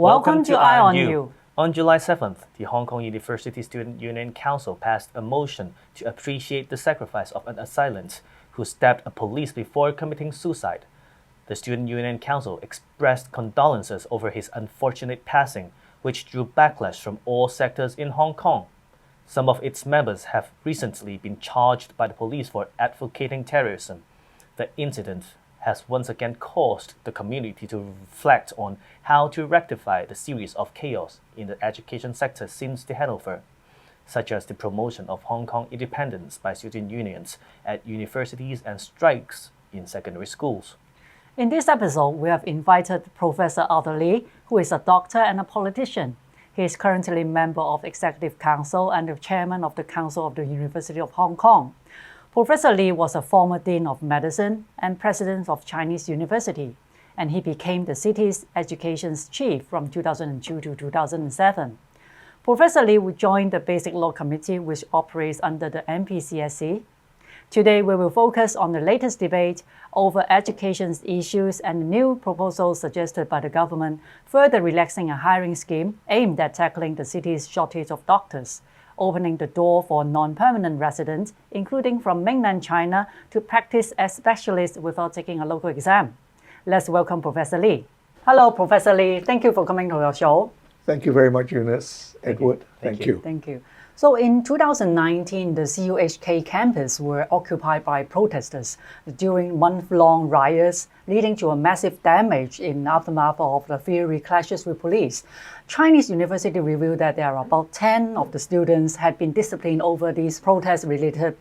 Welcome to Eye on You. On July 7th, the Hong Kong University Student Union Council passed a motion to appreciate the sacrifice of an assailant who stabbed a police before committing suicide. The Student Union Council expressed condolences over his unfortunate passing, which drew backlash from all sectors in Hong Kong. Some of its members have recently been charged by the police for advocating terrorism. The incident has once again caused the community to reflect on how to rectify the series of chaos in the education sector since the handover, such as the promotion of Hong Kong independence by student unions at universities and strikes in secondary schools. In this episode, we have invited Professor Arthur Lee, who is a doctor and a politician. He is currently a member of the Executive Council and the chairman of the Council of the University of Hong Kong. Professor Lee was a former Dean of Medicine and President of Chinese University, and he became the city's education chief from 2002 to 2007. Professor Lee will join the Basic Law Committee, which operates under the MPCSC. Today, we will focus on the latest debate over education issues and the new proposals suggested by the government, further relaxing a hiring scheme aimed at tackling the city's shortage of doctors, opening the door for non-permanent residents, including from mainland China, to practice as specialists without taking a local exam. Let's welcome Professor Lee. Hello, Professor Lee. Thank you for coming to our show. Thank you very much, Eunice. Edward, thank you. Thank you. So in 2019, the CUHK campus were occupied by protesters during month-long riots, leading to a massive damage in aftermath of the fiery clashes with police. Chinese University revealed that there are about 10 of the students had been disciplined over these protest-related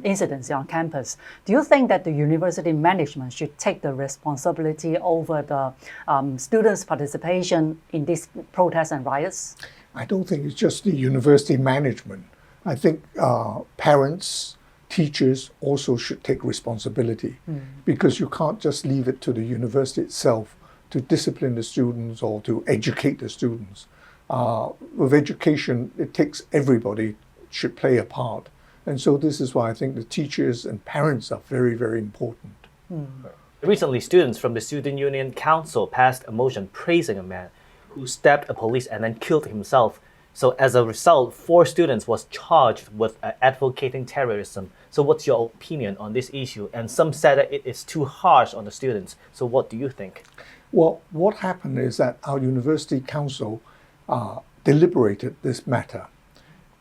incidents on campus. Do you think that the university management should take the responsibility over the students' participation in these protests and riots? I don't think it's just the university management. I think parents, teachers also should take responsibility because you can't just leave it to the university itself to discipline the students or to educate the students. With education, it takes everybody should play a part. And so this is why I think the teachers and parents are very, very important. Recently, students from the Student Union Council passed a motion praising a man who stabbed a police and then killed himself. So as a result, 4 students was charged with advocating terrorism. So what's your opinion on this issue? And some said that it is too harsh on the students. So what do you think? Well, what happened is that our university council deliberated this matter.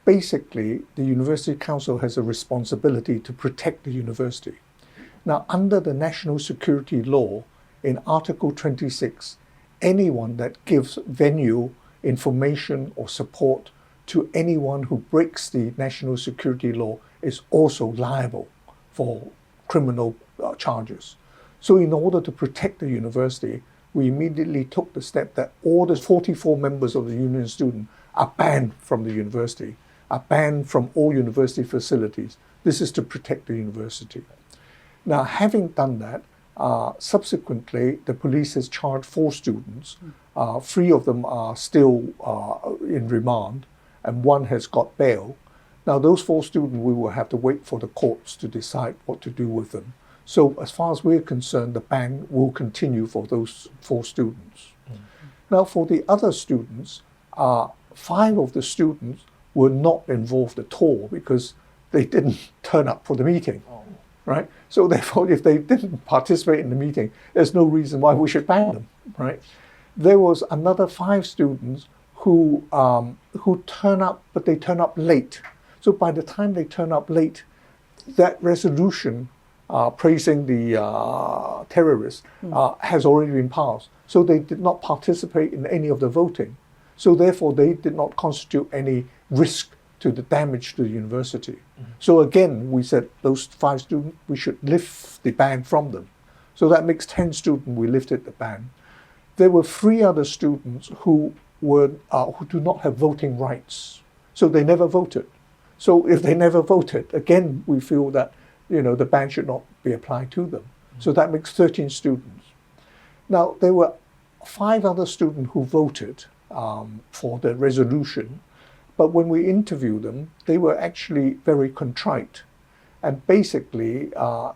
Basically, the university council has a responsibility to protect the university. Now, under the national security law, in Article 26, anyone that gives venue, information or support to anyone who breaks the national security law is also liable for criminal charges. So in order to protect the university, we immediately took the step that all the 44 members of the union student are banned from the university, are banned from all university facilities. This is to protect the university. Now, having done that, subsequently, the police has charged 4 students. 3 of them are still in remand, and 1 has got bail. Now, those 4 students, we will have to wait for the courts to decide what to do with them. So, as far as we're concerned, the ban will continue for those 4 students. Now, for the other students, 5 of the students were not involved at all because they didn't turn up for the meeting. Right? So therefore, if they didn't participate in the meeting, there's no reason why we should ban them, right? There was another 5 students who turn up, but they turn up late. So by the time they turn up late, that resolution praising the terrorists has already been passed. So they did not participate in any of the voting. So therefore, they did not constitute any risk to the damage to the university. So again, we said those 5 students, we should lift the ban from them. So that makes 10 students, we lifted the ban. There were 3 other students who do not have voting rights. So they never voted. So if they never voted, again, we feel that, the ban should not be applied to them. So that makes 13 students. Now, there were 5 other students who voted for the resolution. But when we interviewed them, they were actually very contrite. And basically,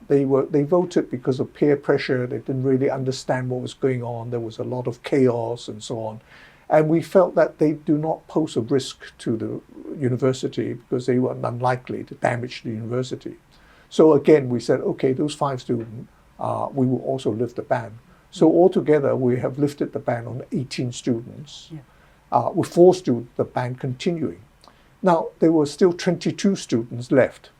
they voted because of peer pressure. They didn't really understand what was going on. There was a lot of chaos and so on. And we felt that they do not pose a risk to the university because they were unlikely to damage the university. So again, we said, okay, those 5 students, we will also lift the ban. So altogether, we have lifted the ban on 18 students, with 4 students, the ban continuing. Now, there were still 22 students left,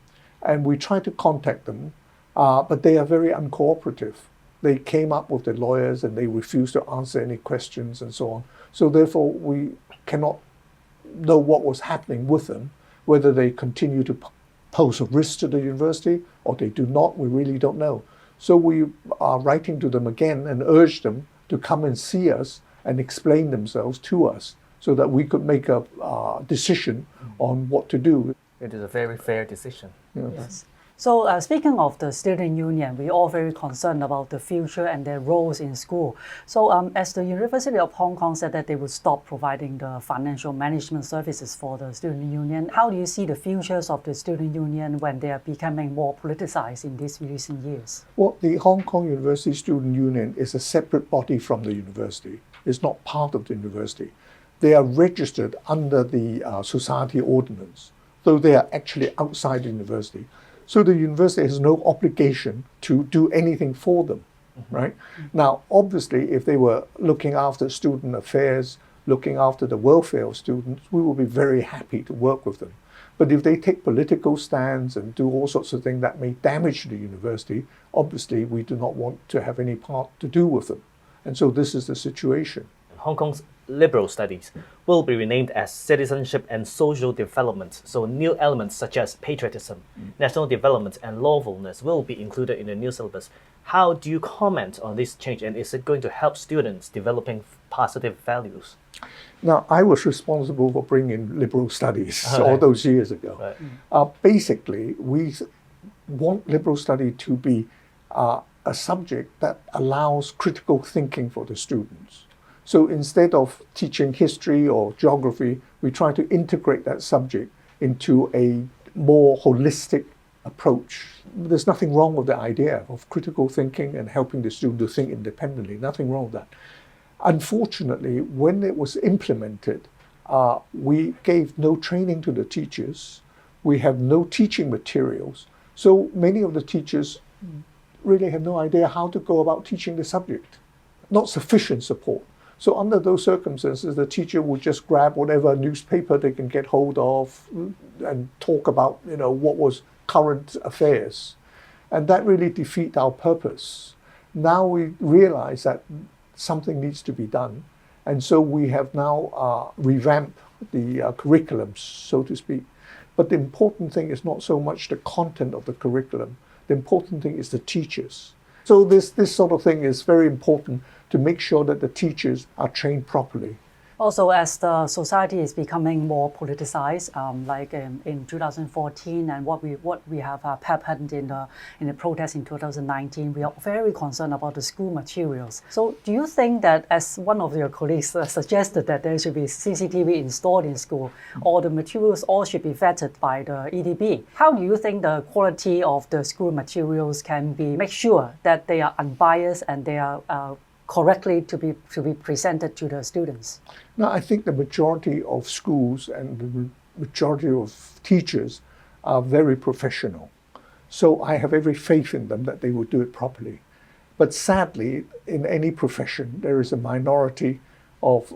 and we tried to contact them, but they are very uncooperative. They came up with the lawyers and they refused to answer any questions and so on. So therefore, we cannot know what was happening with them, whether they continue to pose a risk to the university or they do not, we really don't know. So we are writing to them again and urge them to come and see us and explain themselves to us so that we could make a decision on what to do. It is a very fair decision. Yes. So speaking of the student union, we're all very concerned about the future and their roles in school. So as the University of Hong Kong said that they would stop providing the financial management services for the student union, how do you see the futures of the student union when they are becoming more politicized in these recent years? Well, the Hong Kong University Student Union is a separate body from the university. It's not part of the university. They are registered under the Society Ordinance, though they are actually outside the university. So the university has no obligation to do anything for them, right? Now, obviously, if they were looking after student affairs, looking after the welfare of students, we would be very happy to work with them. But if they take political stands and do all sorts of things that may damage the university, obviously, we do not want to have any part to do with them. And so this is the situation. Hong Kong's liberal studies will be renamed as citizenship and social development. So new elements such as patriotism, national development, and lawfulness will be included in the new syllabus. How do you comment on this change, and is it going to help students developing positive values? Now, I was responsible for bringing liberal studies all those years ago. Right. Basically, we want liberal study to be a subject that allows critical thinking for the students. So instead of teaching history or geography, we try to integrate that subject into a more holistic approach. There's nothing wrong with the idea of critical thinking and helping the student to think independently, nothing wrong with that. Unfortunately, when it was implemented, we gave no training to the teachers. We have no teaching materials. So many of the teachers really have no idea how to go about teaching the subject. Not sufficient support. So under those circumstances, the teacher would just grab whatever newspaper they can get hold of and talk about, what was current affairs. And that really defeats our purpose. Now we realize that something needs to be done. And so we have now revamped the curriculum, so to speak. But the important thing is not so much the content of the curriculum. The important thing is the teachers. So this sort of thing is very important to make sure that the teachers are trained properly. Also, as the society is becoming more politicized, like in 2014 and what we have happened in the protest in 2019, we are very concerned about the school materials. So, do you think that, as one of your colleagues suggested, that there should be CCTV installed in school, or the materials all should be vetted by the EDB? How do you think the quality of the school materials can be make sure that they are unbiased and they are correctly to be presented to the students? Now, I think the majority of schools and the majority of teachers are very professional. So I have every faith in them that they will do it properly. But sadly, in any profession, there is a minority of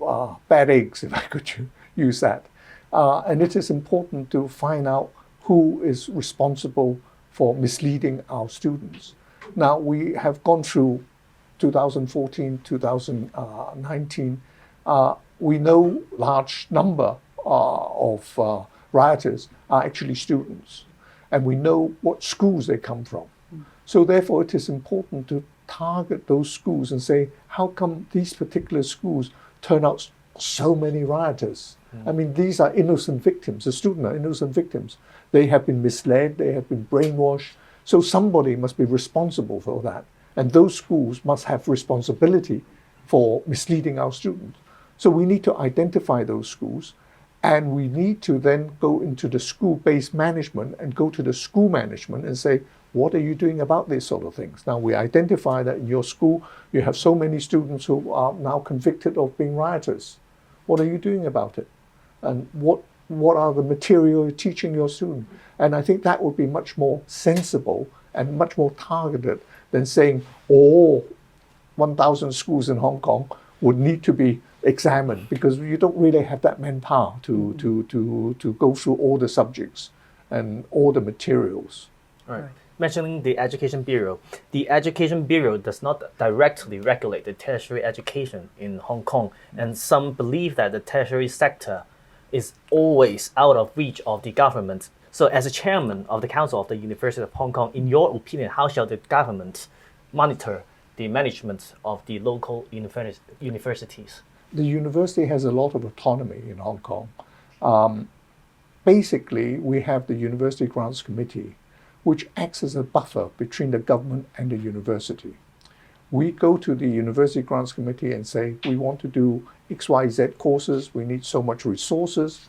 bad eggs, if I could use that. And it is important to find out who is responsible for misleading our students. Now, we have gone through 2014, 2019, we know large number of rioters are actually students, and we know what schools they come from. So therefore, it is important to target those schools and say, how come these particular schools turn out so many rioters? I mean, these are innocent victims. The students are innocent victims. They have been misled, they have been brainwashed. So somebody must be responsible for that. And those schools must have responsibility for misleading our students. So we need to identify those schools, and we need to then go into the school-based management and go to the school management and say, what are you doing about these sort of things? Now, we identify that in your school, you have so many students who are now convicted of being rioters. What are you doing about it? And what are the material you're teaching your students? And I think that would be much more sensible and much more targeted than saying all 1,000 schools in Hong Kong would need to be examined, because you don't really have that manpower to go through all the subjects and all the materials. Right. Mentioning the Education Bureau, the Education Bureau does not directly regulate the tertiary education in Hong Kong, and some believe that the tertiary sector is always out of reach of the government. So as a chairman of the Council of the University of Hong Kong, in your opinion, how shall the government monitor the management of the local universities? The university has a lot of autonomy in Hong Kong. Basically, we have the University Grants Committee, which acts as a buffer between the government and the university. We go to the University Grants Committee and say, we want to do XYZ courses, we need so much resources.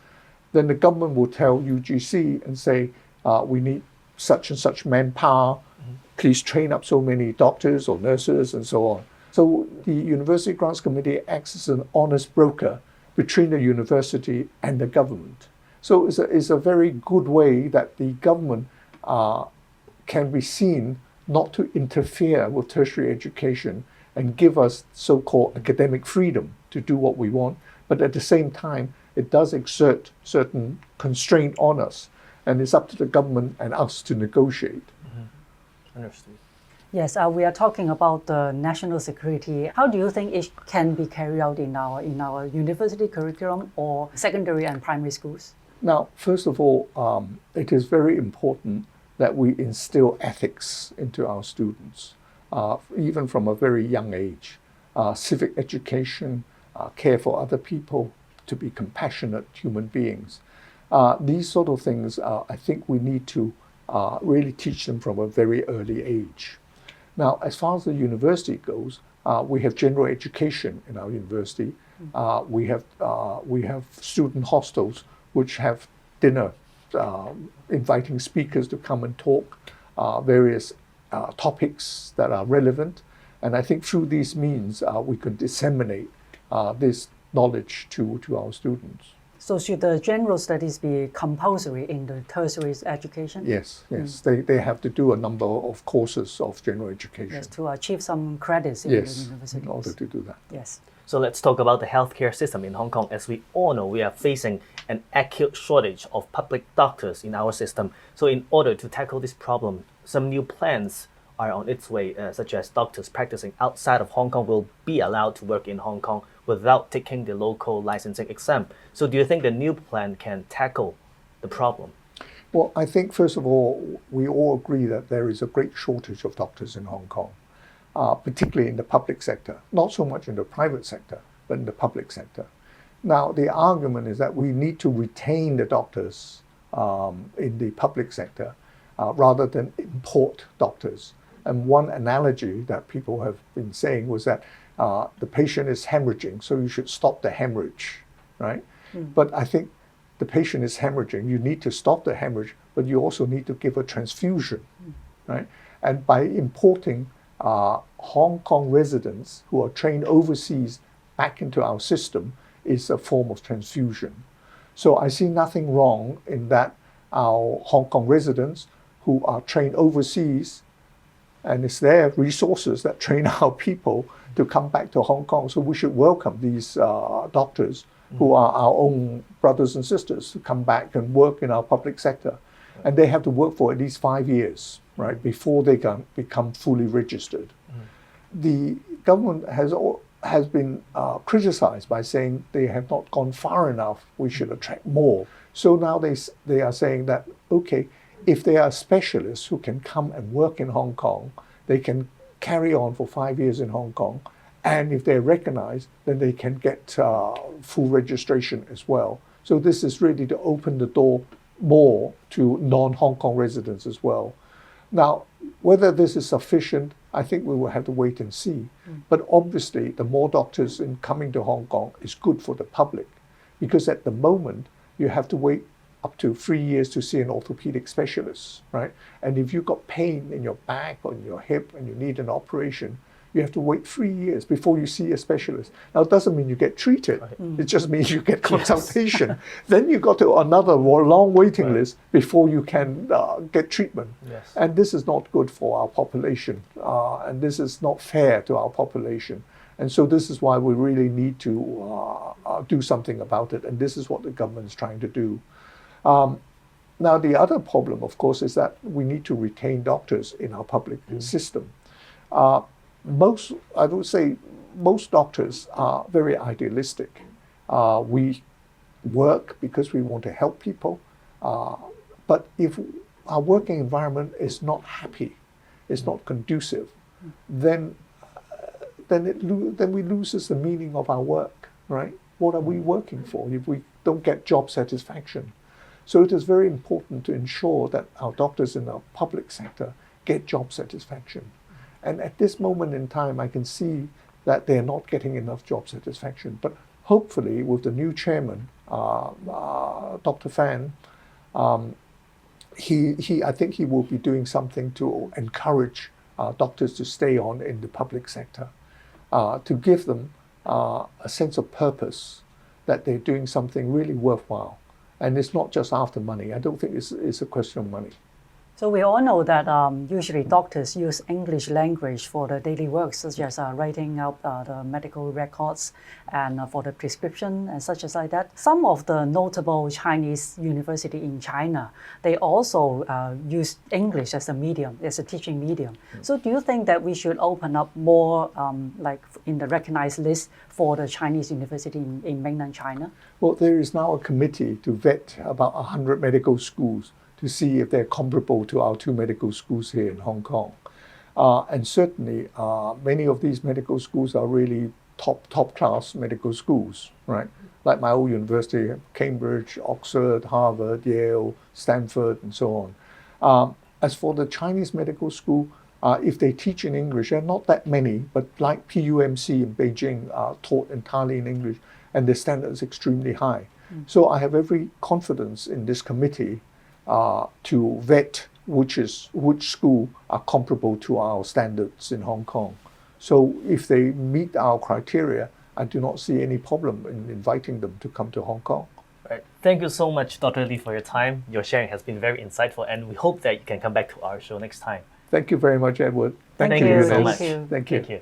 Then the government will tell UGC and say, we need such and such manpower, please train up so many doctors or nurses and so on. So the University Grants Committee acts as an honest broker between the university and the government. So it's a very good way that the government can be seen not to interfere with tertiary education and give us so-called academic freedom to do what we want, but at the same time, it does exert certain constraint on us, and it's up to the government and us to negotiate. Understood. Yes, we are talking about the national security. How do you think it can be carried out in our university curriculum or secondary and primary schools? Now, first of all, it is very important that we instill ethics into our students, even from a very young age. Civic education, care for other people, to be compassionate human beings. These sort of things, I think we need to really teach them from a very early age. Now, as far as the university goes, we have general education in our university. We have student hostels which have dinner, inviting speakers to come and talk various topics that are relevant. And I think through these means, we can disseminate this knowledge to our students. So should the general studies be compulsory in the tertiary education? Yes. They have to do a number of courses of general education. Yes, to achieve some credits in the university. In order to do that. Yes. So let's talk about the healthcare system in Hong Kong. As we all know, we are facing an acute shortage of public doctors in our system. So in order to tackle this problem, some new plans are on its way, such as doctors practicing outside of Hong Kong will be allowed to work in Hong Kong without taking the local licensing exam. So do you think the new plan can tackle the problem? Well, I think, first of all, we all agree that there is a great shortage of doctors in Hong Kong, particularly in the public sector. Not so much in the private sector, but in the public sector. Now, the argument is that we need to retain the doctors in the public sector rather than import doctors. And one analogy that people have been saying was that the patient is hemorrhaging, so you should stop the hemorrhage, right? But I think the patient is hemorrhaging, you need to stop the hemorrhage, but you also need to give a transfusion, right? And by importing Hong Kong residents who are trained overseas back into our system is a form of transfusion. So I see nothing wrong in that our Hong Kong residents who are trained overseas, and it's their resources that train our people to come back to Hong Kong. So we should welcome these doctors who are our own brothers and sisters to come back and work in our public sector. And they have to work for at least 5 years, right, before they can become fully registered. The government has been criticized by saying they have not gone far enough, we should attract more. So now they are saying that, okay, if they are specialists who can come and work in Hong Kong, they can carry on for 5 years in Hong Kong. And if they're recognized, then they can get full registration as well. So this is really to open the door more to non-Hong Kong residents as well. Now, whether this is sufficient, I think we will have to wait and see. But obviously, the more doctors in coming to Hong Kong is good for the public, because at the moment, you have to wait up to 3 years to see an orthopedic specialist, right? And if you've got pain in your back or in your hip and you need an operation, you have to wait 3 years before you see a specialist. Now, it doesn't mean you get treated. It just means you get consultation. Then you got to another long waiting list before you can get treatment. And this is not good for our population. And this is not fair to our population. And so this is why we really need to do something about it. And this is what the government is trying to do. Now, the other problem, of course, is that we need to retain doctors in our public system. I would say most doctors are very idealistic. We work because we want to help people. But if our working environment is not happy, is not conducive, then we lose the meaning of our work, right? What are we working for if we don't get job satisfaction? So it is very important to ensure that our doctors in our public sector get job satisfaction. And at this moment in time, I can see that they're not getting enough job satisfaction. But hopefully, with the new chairman, Dr. Fan, I think he will be doing something to encourage doctors to stay on in the public sector, to give them a sense of purpose that they're doing something really worthwhile. And it's not just after money. I don't think it's a question of money. So we all know that usually doctors use English language for the daily work, such as writing out the medical records and for the prescription and such as like that. Some of the notable Chinese university in China, they also use English as a medium, as a teaching medium. So do you think that we should open up more, like in the recognized list for the Chinese university in mainland China? Well, there is now a committee to vet about 100 medical schools to see if they're comparable to our 2 medical schools here in Hong Kong. And certainly, many of these medical schools are really top class medical schools, right? Like my old university, Cambridge, Oxford, Harvard, Yale, Stanford, and so on. As for the Chinese medical school, if they teach in English, there are not that many, but like PUMC in Beijing taught entirely in English, and the standard is extremely high. So I have every confidence in this committee to vet which school are comparable to our standards in Hong Kong. So if they meet our criteria, I do not see any problem in inviting them to come to Hong Kong. Right. Thank you so much, Dr. Lee, for your time. Your sharing has been very insightful, and we hope that you can come back to our show next time. Thank you very much, Edward. Thank you so Eunice. much. Thank you. Thank you.